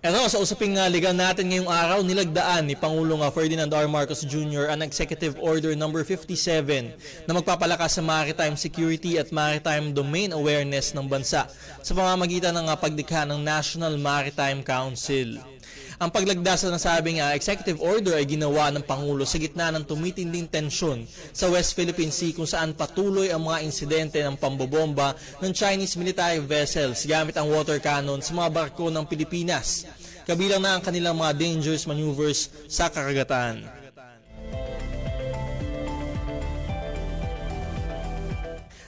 Eto, sa usaping legal natin ngayong araw, nilagdaan ni Pangulong Ferdinand R. Marcos Jr. ang Executive Order No. 57 na magpapalakas sa maritime security at maritime domain awareness ng bansa sa pamamagitan ng paglikha ng National Maritime Council. Ang paglagda sa nasabing executive order ay ginawa ng Pangulo sa gitna ng tumitinding tensyon sa West Philippine Sea kung saan patuloy ang mga insidente ng pambobomba ng Chinese military vessels gamit ang water cannon sa mga barko ng Pilipinas, kabilang na ang kanilang mga dangerous maneuvers sa karagatan.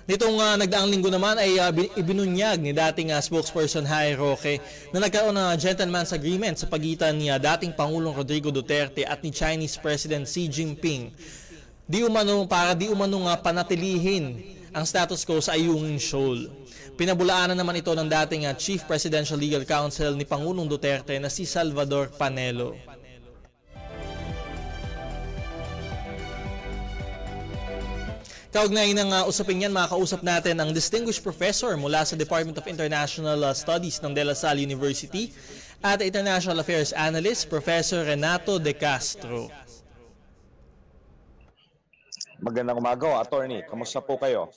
Nitong nagdaang linggo naman ay ibinunyag ni dating spokesperson Harry Roque na nagkaroon ng gentleman's agreement sa pagitan ni dating Pangulong Rodrigo Duterte at ni Chinese President Xi Jinping para di umano panatilihin ang status quo sa Ayungin Shoal. Pinabulaanan naman ito ng dating Chief Presidential Legal Counsel ni Pangulong Duterte na si Salvador Panelo. Kaugnay ng usaping yan, makakausap natin ang distinguished professor mula sa Department of International Studies ng De La Salle University at International Affairs Analyst, Professor Renato De Castro. Magandang umaga, Attorney. Kamusta po kayo?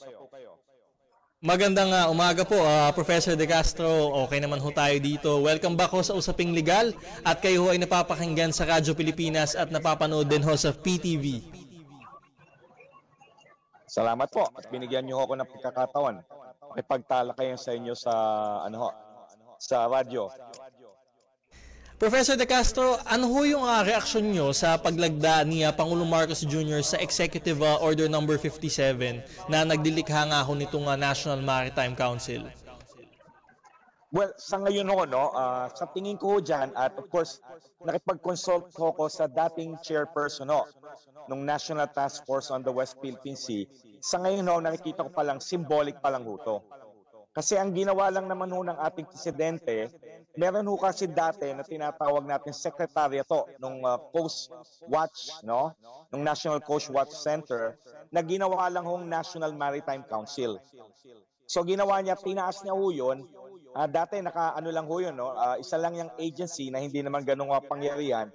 Magandang umaga po, Professor De Castro. Okay naman ho tayo dito. Welcome back ho sa Usaping Legal at kayo ho ay napapakinggan sa Radyo Pilipinas at napapanood din ho sa PTV. Salamat po at binigyan niyo ako ng pagkakataon. Makipagtalakayan sa inyo sa sa radyo. Professor De Castro, ano ho yung reaksyon nyo sa paglagda ni Pangulong Marcos Jr. sa Executive Order No. 57 na nagdilikha nga ho nitong National Maritime Council? Well, sa ngayon sa tingin ko dyan, at of course, nakipag-consult ko sa dating chairperson ng National Task Force on the West Philippine Sea. Sa ngayon nakikita ko palang symbolic palang ito. Kasi ang ginawa lang naman ng ating presidente, meron kasi dati na tinatawag natin sekretaryato ng Coast Watch, ng National Coast Watch Center, na ginawa lang National Maritime Council. So ginawa niya, tinaas niya yun. Dati isa lang yung agency na hindi naman ganung pangyarihan.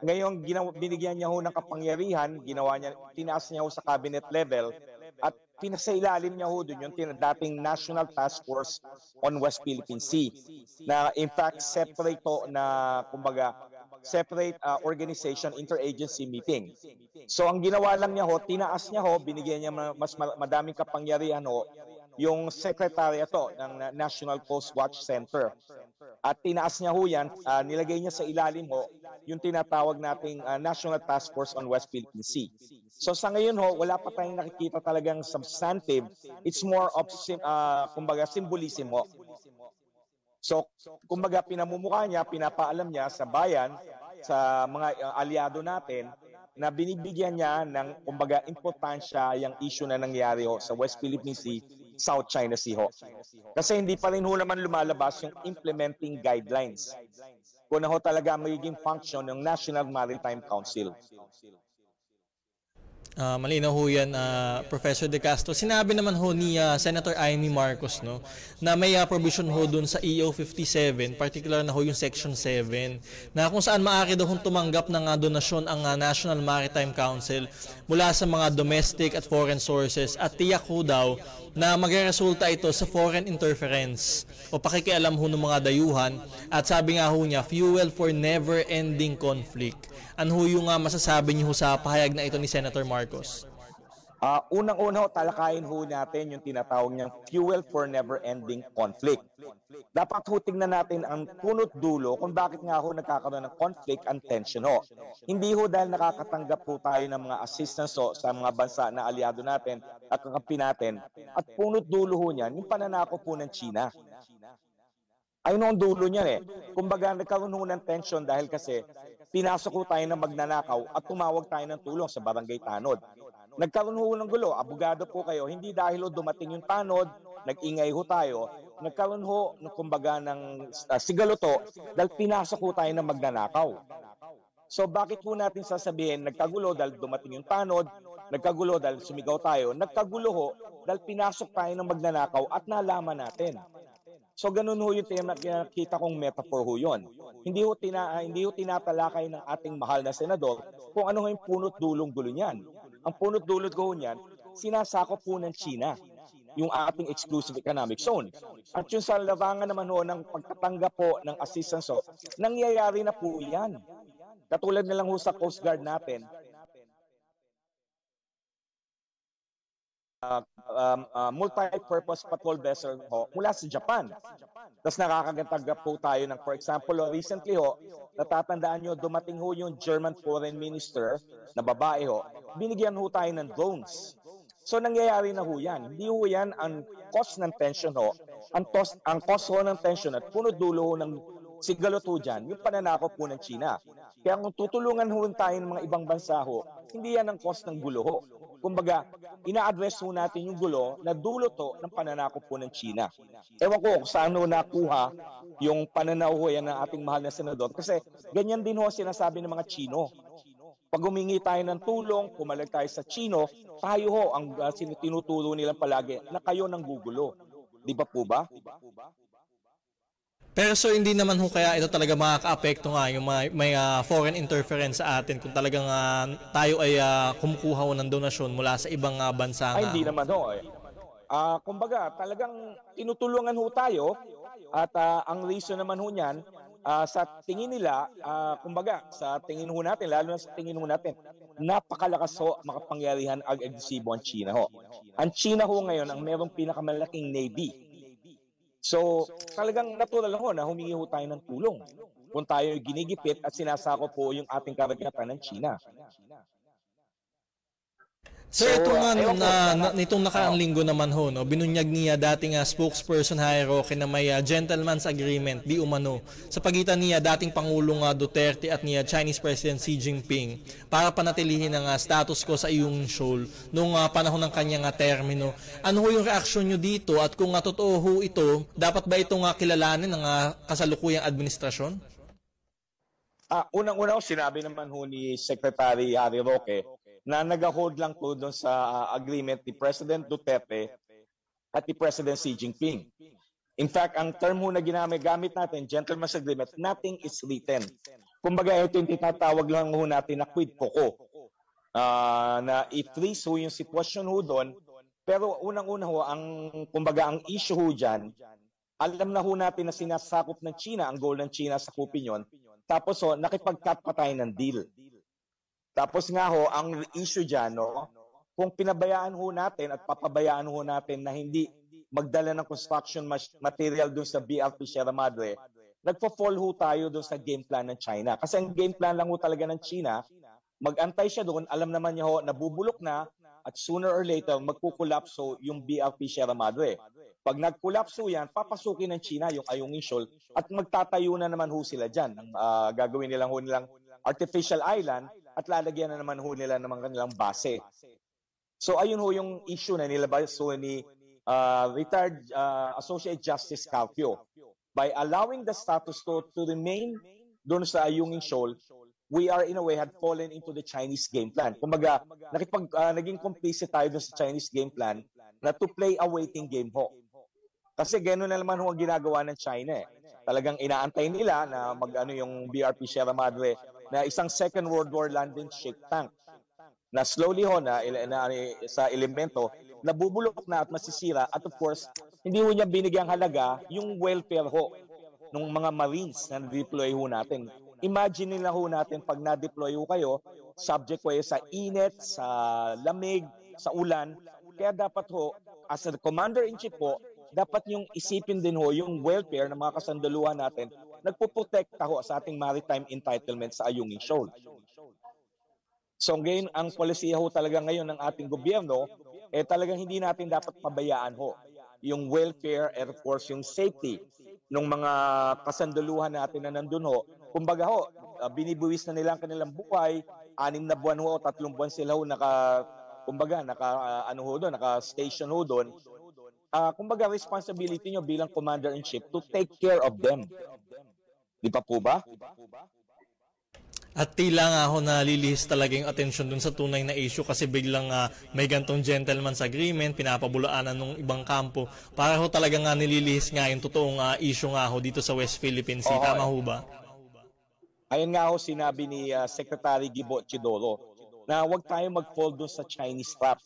Ngayon binigyan niya ng kapangyarihan, tinaas niya sa cabinet level at pinasailalim niya doon yung dating National Task Force on West Philippine Sea na in fact separate organization interagency meeting. So ang ginawa lang niya tinaas niya binigyan niya mas madaming kapangyarihan yung sekretaryato ng National Coast Watch Center. At tinaas niya yan, nilagay niya sa ilalim yung tinatawag nating National Task Force on West Philippine Sea. So sa ngayon wala pa tayong nakikita talagang substantive. It's more of symbolism So pinamumukha niya, pinapaalam niya sa bayan, sa mga aliado natin, na binibigyan niya ng importansya yung issue na nangyari sa West Philippine Sea, South China Sea Kasi hindi pa rin naman lumalabas yung implementing guidelines kung talaga magiging function ng National Maritime Council. Malinaw ho yan, Professor De Castro. Sinabi naman ni Senator Amy Marcos na may provision dun sa EO 57, particular na yung Section 7, na kung saan maaari daw tumanggap ng donasyon ang National Maritime Council mula sa mga domestic at foreign sources at tiyak daw na magresulta ito sa foreign interference o pakikialam ng mga dayuhan at sabi nga niya, fuel for never-ending conflict. Ano yung masasabi niyo sa pahayag na ito ni Senator Marcos? Unang-una talakayin natin yung tinatawag niyang fuel for never-ending conflict. Dapat tingnan natin ang punot dulo kung bakit nga nagkakaroon ng conflict and tension Hindi dahil nakakatanggap tayo ng mga assistance sa mga bansa na aliado natin at kakampi natin. At punot dulo niyan, yung pananakop ng China. Ayun ang dulo niyan Kumbaga nagkaroon ng tension dahil kasi pinasok tayo ng magnanakaw at tumawag tayo ng tulong sa Barangay Tanod. Nagkaroon ng gulo, abogado po kayo, hindi dahil dumating yung tanod, nag-ingay tayo, nagkaroon ng sigaluto dahil pinasok tayo ng magnanakaw. So bakit natin sasabihin, nagkagulo dahil dumating yung tanod, nagkagulo dahil sumigaw tayo, nagkagulo dahil pinasok tayo ng magnanakaw at nalaman natin. So ganun ho yung nakita kong metaphor ho yun. Hindi ho tinatalakay ng ating mahal na senador kung ano ho yung punot dulong gulo niyan. Ang punot dulong ko niyan, sinasakop po ng China yung ating exclusive economic zone. At yung sa larangan naman ho ng pagtatanggap po ng assistance ho, nangyayari na po yan. Katulad na lang ho sa Coast Guard natin, multi-purpose patrol vessel ho mula sa Japan. Tapos nakakatanggap po tayo ng, for example, recently ho, natatandaan nyo, dumating ho yung German Foreign Minister na babae ho, binigyan ho tayo ng drones. So nangyayari na ho yan. Hindi ho yan ang cause ng tension ho. Ang cause ho ng tension at puno dulo ho ng sigalot ho dyan, yung pananakop po ng China. Kaya kung tutulungan ho tayo ng mga ibang bansa ho, hindi yan ang cause ng gulo ho. Kumbaga, ina-address ho natin yung gulo na dulo to ng pananakop po ng China. Ewan ko kung saan ho nakuha yung pananaw ho yan ng ating mahal na senador. Kasi ganyan din ho sinasabi ng mga Chino. Pag humingi tayo ng tulong, pumalag tayo sa Chino, tayo ho ang tinuturo nilang palagi na kayo nang gugulo. Di ba po ba? Pero so hindi naman ho kaya ito talaga makaka-apekto nga yung may foreign interference sa atin kung talagang tayo ay kumukuha ho ng donasyon mula sa ibang bansa nga. Ay, hindi naman ho. Kumbaga, talagang tinutulungan ho tayo at ang reason naman ho niyan, sa tingin nila, kumbaga, sa tingin ho natin, lalo na sa tingin ho natin, napakalakas ho makapangyarihan ag-agresibo ang China ho. Ang China ho ngayon ang merong pinakamalaking navy. So, talagang natural ho na humingi ho tayo ng tulong kung tayo ginigipit at sinasako po yung ating karagatan ng China. Sir, nitong nakaraang linggo naman ho, no, binunyag niya dating spokesperson Harry Roque na may gentleman's agreement di umano sa pagitan niya dating Pangulong Duterte at niya Chinese President Xi Jinping para panatilihin ang status quo sa iyong shoal nung panahon ng kanyang termino. Ano ho yung reaksyon nyo dito at kung totoo ho ito, dapat ba itong kilalanin ng kasalukuyang administrasyon? Unang-una sinabi naman ho ni Secretary Harry Roque na nag-hold lang po doon sa agreement ni President Duterte at ni President Xi Jinping. In fact, ang term ho na gamit natin, gentleman's agreement, nothing is written. Kumbaga, ito yung tinatawag lang ho natin na quid pro quo. Na i-freeze ho yung sitwasyon ho doon. Pero unang-una ho, kumbaga, ang issue ho dyan, alam na ho natin na sinasakop ng China, ang goal ng China sa kupin yun. Tapos ho, nakipag-cut pa tayo ng deal. Tapos nga ho, ang issue dyan, no, kung pinabayaan ho natin at papabayaan ho natin na hindi magdala ng construction material dun sa BRP Sierra Madre, nagpo-fall ho tayo dun sa game plan ng China. Kasi ang game plan lang ho talaga ng China, mag-antay siya doon, alam naman niya ho, nabubulok na, at sooner or later, magkukulapso yung BRP Sierra Madre. Pag nagkulapso yan, papasukin ng China yung Ayungin Shoal at magtatayo na naman ho sila dyan. Gagawin nilang artificial island at lalagyan na naman ho nila ng kanilang base. So ayun ho yung issue na nilabas ni retired Associate Justice Calpio. By allowing the status quo to remain doon sa Ayungin Shoal, we are in a way had fallen into the Chinese game plan. Kumbaga, naging complicit tayo doon sa Chinese game plan na to play a waiting game ho. Kasi gano'n na naman ho ang ginagawa ng China eh. Talagang inaantay nila na yung BRP Sierra Madre na isang Second World War landing ship tank na slowly ho na sa elemento nabubulok na at masisira at of course hindi ho niya binigyang halaga yung welfare ho ng mga Marines na na-deploy ho natin. Imagine nila ho natin pag na-deploy ho kayo, subject kayo sa init, sa lamig, sa ulan. Kaya dapat ho, as a commander-in-chief po, dapat yung isipin din ho yung welfare ng mga kasandaluhan natin, nagpuprotekta ho sa ating maritime entitlement sa Ayungin Shoal. So ngayon, ang polisiya ho talaga ngayon ng ating gobyerno, talagang hindi natin dapat pabayaan ho yung welfare and of course yung safety ng mga kasandaluhan natin na nandun ho. Kumbaga ho, binibuwis na nila ang kanilang buhay, 6 na buwan ho, 3 buwan sila ho naka-station ho doon. Kumbaga, responsibility nyo bilang commander-in-chief to take care of them. Di pa po ba? At tila nga ho nalilihis talaga yung atensyon dun sa tunay na issue kasi biglang may gantong gentleman's agreement, pinapabulaanan ng ibang kampo. Para ho talaga nga nililihis nga yung totoong issue nga ho dito sa West Philippine Sea. Tama ho ba? Ayun nga ho sinabi ni Secretary Gibo Chidoro na huwag tayo mag-fall dun sa Chinese trap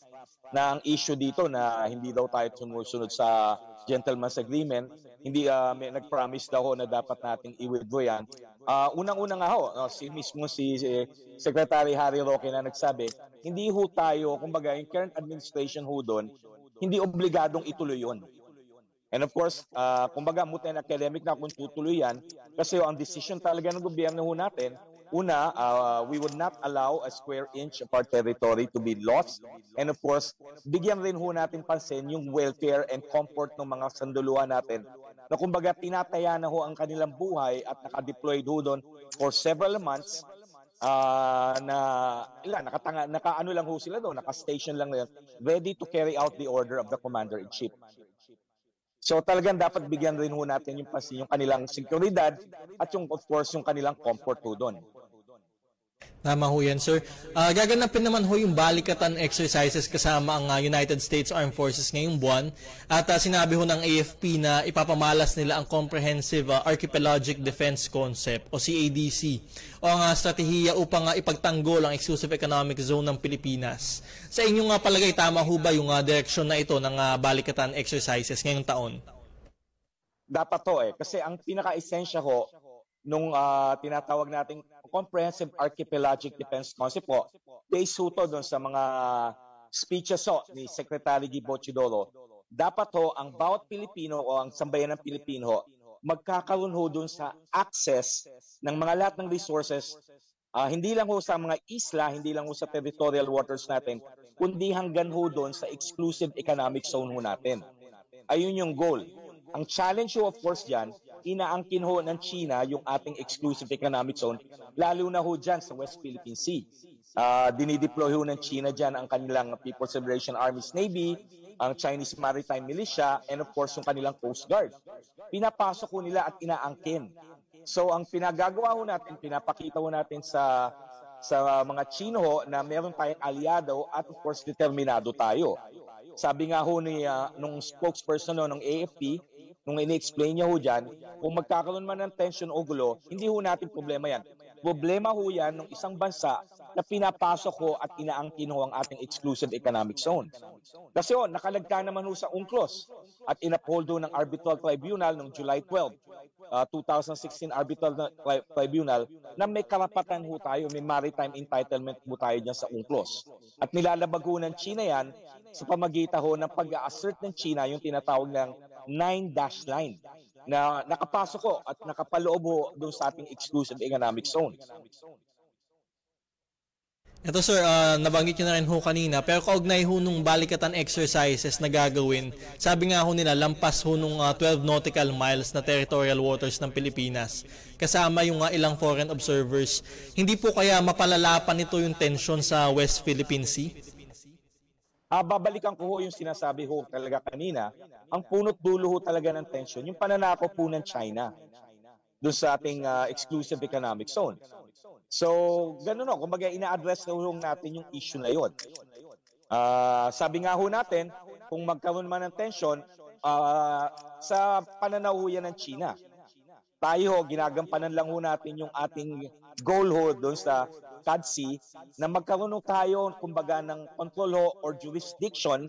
na ang issue dito na hindi daw tayo sumusunod sa gentleman's agreement. Hindi may nag-promise daw ho na dapat nating i-withdraw yan. Unang-una nga ho, si Secretary Harry Roque na nagsabi, hindi ho tayo, kumbaga yung current administration ho doon, hindi obligadong ituloy yun. And of course, kumbaga mutin academic na kung tutuloy yan, kasi ang decision talaga ng gobyerno ho natin, una, we would not allow a square inch of our territory to be lost. And of course, bigyan rin ho natin pansin yung welfare and comfort ng mga sanduluhan natin na kumbaga tinataya na ho ang kanilang buhay at naka-deployed ho doon for several months naka-ano lang ho sila doon, naka-station lang na ready to carry out the order of the Commander-in-Chief. So talagang dapat bigyan rin ho natin yung pansin yung kanilang seguridad at yung of course yung kanilang comfort ho doon. Tama ho yan, sir. Gaganapin naman ho yung balikatan exercises kasama ang United States Armed Forces ngayong buwan. At sinabi ho ng AFP na ipapamalas nila ang Comprehensive Archipelagic Defense Concept o CADC o ang strategiya upang ipagtanggol ang Exclusive Economic Zone ng Pilipinas. Sa inyong palagay, tama ho ba yung direksyon na ito ng balikatan exercises ngayong taon? Dapat to kasi ang pinaka-esensya ho nung tinatawag nating Comprehensive Archipelagic Defense Concept po, based ho to doon sa mga speeches ni Secretary Gibo Chidoro. Dapat ho ang bawat Pilipino o ang sambayan ng Pilipino magkakaroon ho doon sa access ng mga lahat ng resources, hindi lang ho sa mga isla, hindi lang ho sa territorial waters natin, kundi hanggang ho doon sa exclusive economic zone ho natin. Ayun yung goal. Ang challenge ho of course dyan, inaangkin ho ng China yung ating exclusive economic zone, lalo na ho dyan sa West Philippine Sea. Dinideploy ho ng China dyan ang kanilang People's Liberation Army's Navy, ang Chinese Maritime Militia, and of course yung kanilang Coast Guard. Pinapasok ho nila at inaangkin. So ang pinagagawa ho natin, pinapakita ho natin sa mga Chino ho na meron tayong aliado at of course determinado tayo. Sabi nga ho nung spokesperson ng AFP, nung ini-explain niya ho dyan, kung magkakaroon man ng tension o gulo, hindi ho natin problema yan. Problema ho yan ng isang bansa na pinapasok ho at inaangkin ho ang ating exclusive economic zone. Kasi nakalagka naman ho sa UNCLOS at inuphold ho ng Arbitral Tribunal noong July 12, 2016 Arbitral Tribunal na may karapatan ho tayo, may maritime entitlement ho tayo dyan sa UNCLOS. At nilalabag ho ng China yan sa pamagitan ho ng pag-assert ng China yung tinatawag ng 9-dash line na nakapasok ho at nakapaloob ho doon sa ating exclusive economic zone. Ito sir, nabanggit nyo na rin ho kanina, pero kaugnay ho nung balikatan exercises na gagawin, sabi nga ho nila, lampas ho nung 12 nautical miles na territorial waters ng Pilipinas, kasama yung ilang foreign observers. Hindi po kaya mapalalapan nito yung tension sa West Philippine Sea? Babalikan ko ho yung sinasabi ho talaga kanina, ang punot dulo ho talaga ng tension, yung pananako po ng China doon sa ating exclusive economic zone. So, ganun o, kumbaga ina-address na ho natin yung issue na yun. Sabi nga ho natin, kung magkaroon man ng tension, sa pananaw ho yan ng China. Tayo ho, ginagampanan lang ho natin yung ating goal ho doon sa CADC na magkaroon ho tayo kumbaga ng control ho or jurisdiction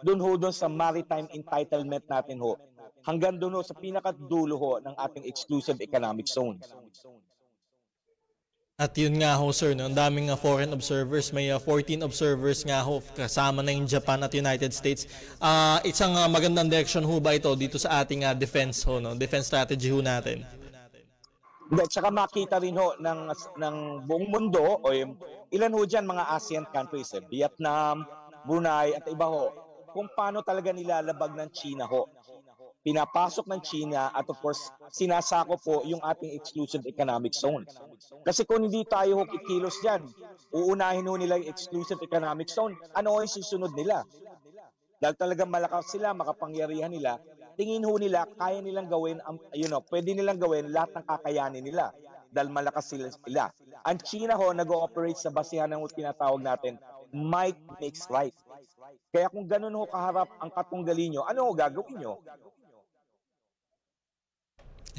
doon sa maritime entitlement natin ho. Hanggang doon ho sa pinakadulo ho ng ating exclusive economic zone. At yun nga ho sir, no? Ang daming foreign observers, may 14 observers nga ho, kasama na yung Japan at United States. Isang magandang direction ho ba ito dito sa ating defense ho, no? Defense strategy ho natin? At saka makita rin ho ng buong mundo, o ilan ho dyan mga ASEAN countries, Vietnam, Brunei at iba ho, kung paano talaga nilalabag ng China ho. Pinapasok ng China at of course sinasako po yung ating exclusive economic zone. Kasi kung hindi tayo kikilos dyan, uunahin ho nila yung exclusive economic zone, ano yung susunod nila? Dahil talagang malakas sila, makapangyarihan nila, tingin ho nila, kaya nilang gawin, pwede nilang gawin lahat ng kakayanin nila. dahil malakas sila. Ang China ho, nag-ooperate sa basihan ng tinatawag natin, might makes right. Kaya kung ganun ho kaharap ang katunggali nyo, ano ho gagawin nyo?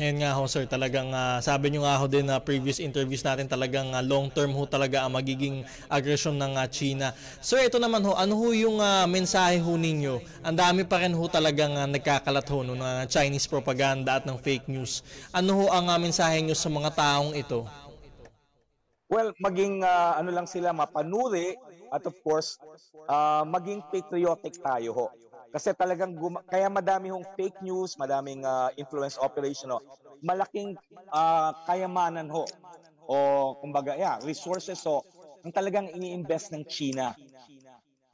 Ayan nga ho sir, talagang sabi nyo nga ho din na previous interviews natin talagang long term ho talaga ang magiging aggression ng China. Sir, ito naman ho, ano ho yung mensahe ho ninyo? Ang dami pa rin ho talagang nagkakalat ho ng Chinese propaganda at ng fake news. Ano ho ang mensahe nyo sa mga taong ito? Well, maging ano lang sila, mapanuri at of course, maging patriotic tayo ho. Kasi talagang kaya madami hong fake news, madaming influence operation ho. Malaking kayamanan ho o kumbaga resources ho ang talagang ini-invest ng China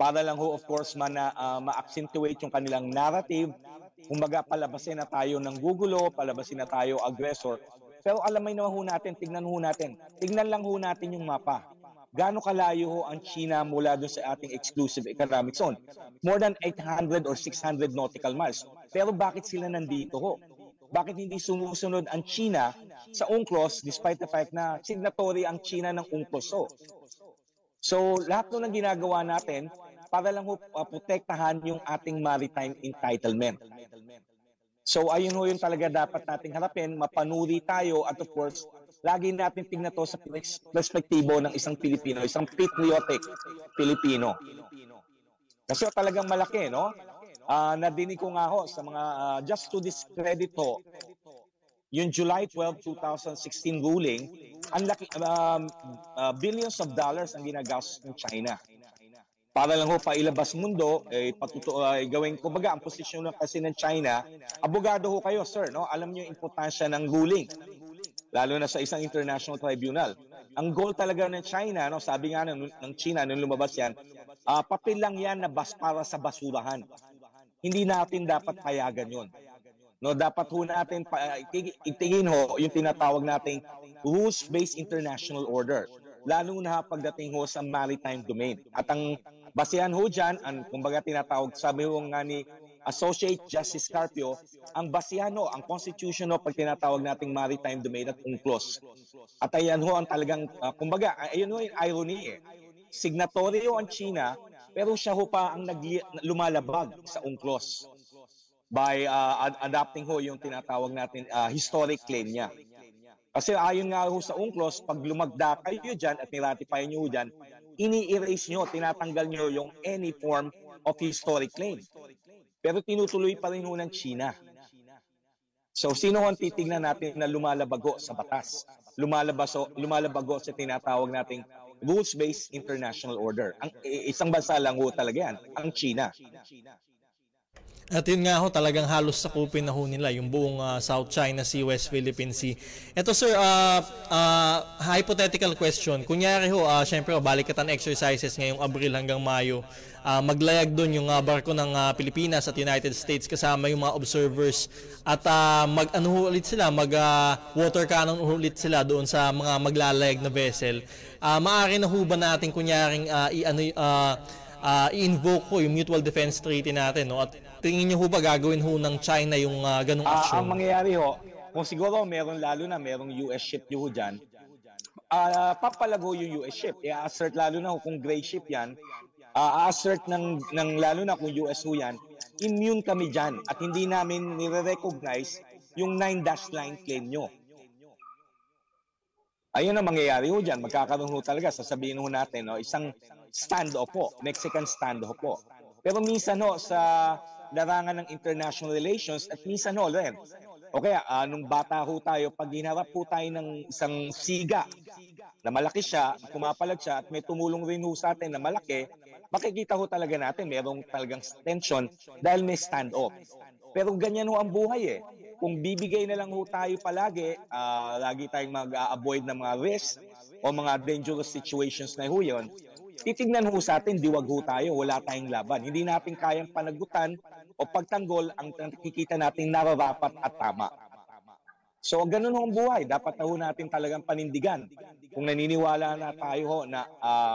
para lang ho of course ma-accentuate yung kanilang narrative. Kumbaga palabasin na tayo ng gugulo, palabasin na tayo aggressor. Pero alam naman ho natin, tignan lang ho natin yung mapa. Gaano kalayo ho ang China mula doon sa ating exclusive economic zone? More than 800 or 600 nautical miles. Pero bakit sila nandito ho? Bakit hindi sumusunod ang China sa UNCLOS despite the fact na signatory ang China ng UNCLOS ho? So lahat ng ginagawa natin para lang ho protektahan yung ating maritime entitlement. So ayun ho yung talaga dapat nating harapin, mapanuri tayo at of course, lagi natin tingnan to sa perspektibo ng isang Pilipino, isang patriotic Pilipino. Kasi talagang malaki, no? Nadinig ko nga ho sa mga, just to discredit ho, yung July 12, 2016 ruling, ang laki, billions of dollars ang ginagastos ng China. Para lang ho pailabas mundo, gawin kumbaga ang posisyon kasi ng China, abogado ho kayo sir, no? Alam niyo yung importansya ng ruling, lalo na sa isang international tribunal. Ang goal talaga ng China, no, sabi nga ng China nung lumabas yan, papel lang yan na para sa basurahan. Hindi natin dapat payagan yun. No, dapat ho natin itingin ho yung tinatawag nating rules-based international order, lalo na pagdating ho sa maritime domain. At ang basihan ho dyan, kumbaga tinatawag, sabi ho nga ni Associate Justice Carpio, ang basihan ho, ang constitution ho, pag tinatawag nating maritime domain at UNCLOS. At ayan ho ang talagang, kumbaga, ayun ho yung irony eh. Signatory ho ang China, pero siya ho pa ang lumalabag sa UNCLOS by adapting ho yung tinatawag natin historic claim niya. Kasi ayon nga ho sa UNCLOS, pag lumagda kayo dyan at niratify nyo dyan, ini-erase nyo, tinatanggal nyo yung any form of historic claim. Pero tinutuloy pa rin ho ng China. So sino ang titignan natin na lumalabago sa batas? Lumalabago sa tinatawag nating rules-based international order. Ang isang bansa lang ho talaga yan, ang China. At yun nga ho, talagang halos sakupin na ho nila yung buong South China Sea, West Philippine Sea. Ito sir, hypothetical question. Kunyari ho, syempre balikatan exercises ngayong Abril hanggang Mayo. Maglayag doon yung barko ng Pilipinas at United States kasama yung mga observers. At water cannon ulit sila doon sa mga maglalayag na vessel. Maaari na ho ba natin kunyaring i-invoke ko yung Mutual Defense Treaty natin, no? At tingin niyo ho ba gagawin ho ng China yung ganung aksyon? Ang mangyayari ho, kung siguro merong US ship ho dyan, papalago yung US ship. I-assert lalo na ho kung gray ship yan, assert ng lalo na kung US ho yan, immune kami dyan at hindi namin nire-recognize yung 9-dash line claim nyo. Ayun ang mangyayari ho dyan. Magkakaroon ho talaga, sasabihin ho natin, no, isang standoff po, Mexican standoff po. Pero minsan ho, sa larangan ng international relations at minsan ho, rin. O kaya, nung bata ho tayo, pag hinarap po tayo ng isang siga na malaki siya, pumapalag siya at may tumulong rin ho sa atin na malaki, makikita ho talaga natin, merong talagang tension dahil may standoff. Pero ganyan ho ang buhay eh. Kung bibigay na lang ho tayo palagi, lagi tayong mag-avoid ng mga risks o mga dangerous situations na ho yun, titignan ho sa atin, diwag ho tayo, wala tayong laban. Hindi natin kayang panagutan o pagtanggol ang nakikita natin nararapat at tama. So ganun ho ang buhay, dapat ho natin talagang panindigan. Kung naniniwala na tayo ho na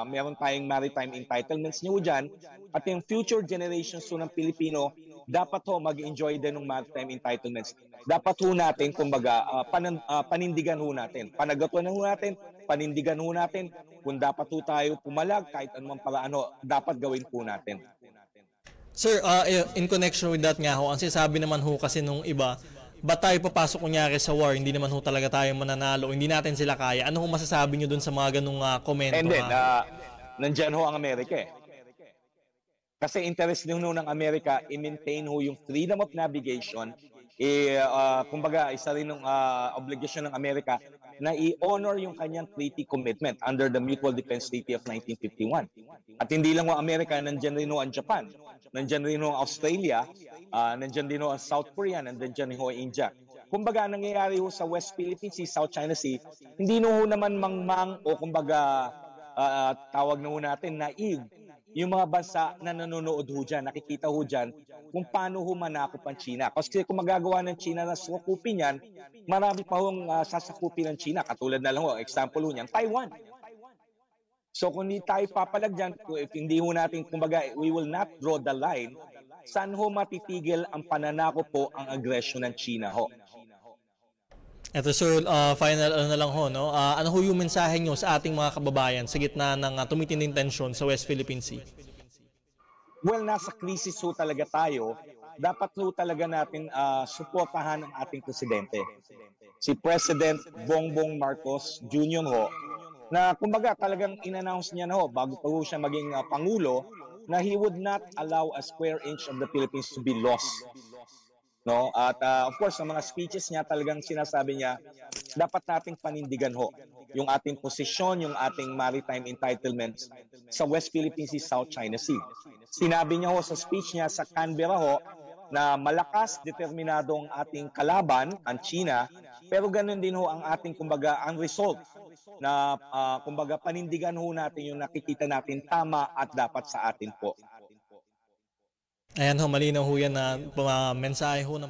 meron tayong maritime entitlements niyo dyan, at yung future generations ho ng Pilipino, dapat ho mag-enjoy din ng maritime entitlements. Dapat ho natin, kumbaga, panindigan ho natin. Panagatuan ho natin, panindigan ho natin. Kung dapat ho tayo pumalag, kahit anumang paraan ho, dapat gawin po natin. Sir, in connection with that nga ho, ang sinasabi naman ho kasi nung iba, ba't tayo papasok kunyari sa war? Hindi naman ho talaga tayo mananalo, hindi natin sila kaya. Ano ho masasabi nyo dun sa mga ganung komento? And then, nandyan ho ang Amerika eh. Kasi interest din ho ng Amerika i-maintain ho yung freedom of navigation. Kumbaga, isa rin ng obligasyon ng Amerika na i-honor yung kanyang treaty commitment under the Mutual Defense Treaty of 1951. At hindi lang ho Amerika, nandyan rin ho ang Japan, nandyan rin ho ang Australia, nandyan din ho ang South Korea, nandyan rin ho ang India. Kumbaga, nangyayari ho sa West Philippine Sea, South China Sea, hindi ho naman mangmang o kumbaga tawag na ho natin naive yung mga bansa na nanonood ho dyan, nakikita ho dyan kung paano ho manakop ang China. Kasi kung magagawa ng China na sakupin yan, marami pa hong sasakupin ng China. Katulad na lang ho, example ho niyan, Taiwan. So kung hindi tayo papalag dyan, if hindi ho natin, kumbaga, we will not draw the line, saan ho matitigil ang pananakop po ang aggression ng China ho? Eto sir, final na lang ho, no? Ano ho yung mensahe nyo sa ating mga kababayan sa gitna ng tumitinding tensyon sa West Philippine Sea? Well, nasa krisis ho talaga tayo. Dapat ho talaga natin suportahan ang ating presidente. Si President Bongbong Marcos Jr. ho, na kumbaga talagang in-announce niya na ho, bago pa ho siya maging Pangulo, na he would not allow a square inch of the Philippines to be lost. No, at of course sa mga speeches niya talagang sinasabi niya dapat nating panindigan ho yung ating posisyon, yung ating maritime entitlements sa West Philippine Sea, South China Sea. Sinabi niya ho sa speech niya sa Canberra ho na malakas, determinado ang ating kalaban, ang China, pero ganun din ho ang ating kumbaga ang result na kumbaga panindigan ho natin yung nakikita natin tama at dapat sa atin po. Ayan ho, malinaw ho yan na mensahe ho ng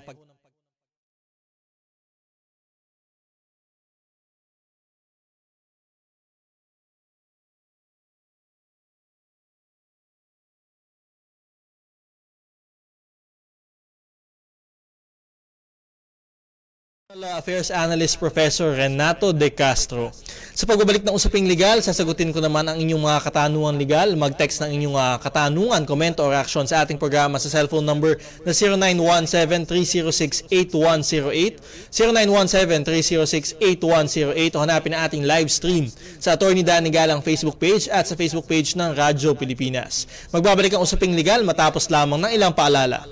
Affairs Analyst Professor Renato De Castro. Sa pagbabalik ng usaping legal, sasagutin ko naman ang inyong mga katanungan legal. Mag-text ng inyong katanungan, komento o reaksyon sa ating programa sa cellphone number na 0917-306-8108, 0917-306-8108 o hanapin ang ating live stream sa Attorney Danny Galang Facebook page at sa Facebook page ng Radyo Pilipinas. Magbabalik ang usaping legal matapos lamang ng ilang paalala.